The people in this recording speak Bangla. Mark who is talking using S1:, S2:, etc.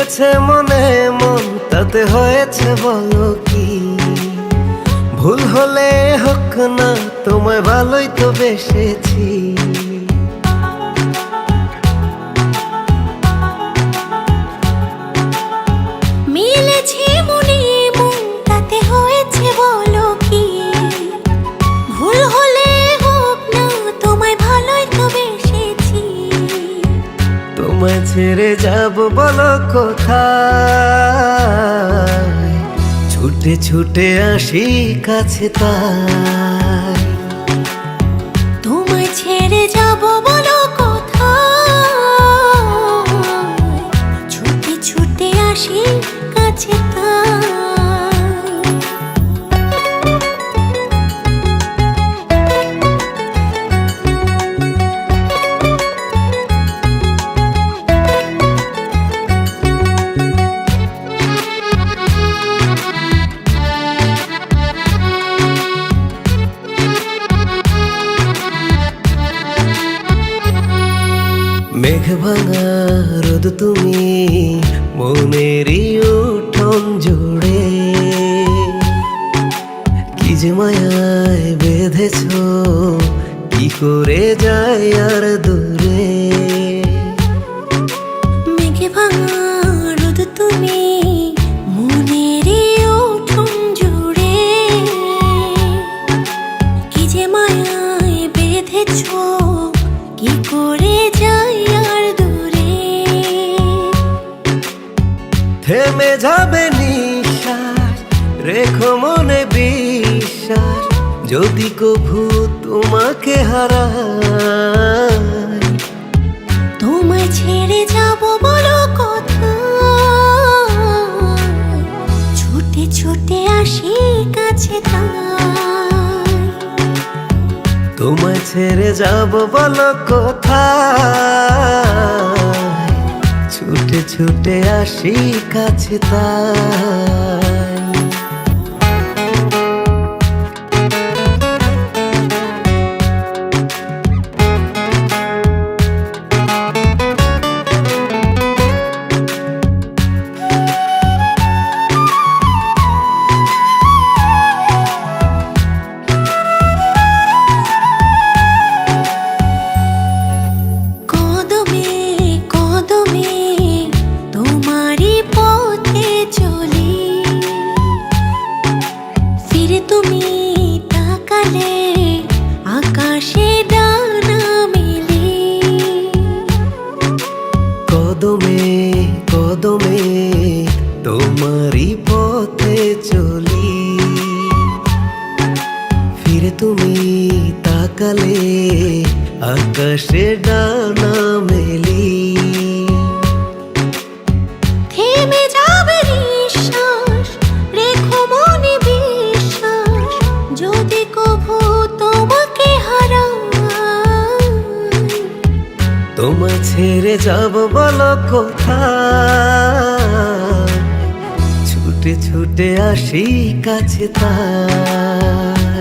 S1: মিলেছে মনে মন তাতে হয়েছে বলো কি? ভুল হলে হোক না তোমায় ভালোই তো বেসেছি।
S2: মিলেছে মনে মন তাতে হয়েছে বলো কি? ভুল হলে হোক না তোমায় ভালোই তো বেসেছি।
S1: তোমায় ছেড়ে যাব বলো কোথায়? ছুটে ছুটে আসি কাছে তাই।
S2: তোমায় ছেড়ে যাব বলো কোথায়? ছুটে ছুটে আসি কাছে তাই।
S1: মেঘ ভাঙা রোদ তুমি মনেরই উঠোন জুড়ে, কি যে মায়ায় বেঁধেছ কি করে যায় আর দূরে।
S2: মেঘে ভাঙা রোদ তুমি মনেরই উঠোন জুড়ে, কি যে মায়ায় বেঁধেছ কি করে যাই আর দূরে।
S1: থেমে যাবে নিঃশ্বাস রেখো মনে বিশ্বাস, যদি কভু তোমাকে হারাই।
S2: তোমায় ছেড়ে যাব বলো কোথায়? ছুটে ছুটে আসি কাছে তাই।
S1: তোমায় ছেড়ে যাব বলো কোথায়? ছুটে ছুটে আসি কাছে তাই।
S2: কদমে কদমে তোমারই পথে চলি, ফিরে তুমি তাকালে আকাশে ডানা মেলে।
S1: কদমে কদমে তোমারই পথে চলি, ফিরে তুমি তাকালে আকাশে ডানা মেলি।
S2: থেমে যাবে নিঃশ্বাস রেখো মনে বিশ্বাস, যদি কভু তোমাকে হারাই।
S1: তোমায় ছেড়ে যাব বলো কোথায়? ছুটে ছুটে আসি কাছে তাই।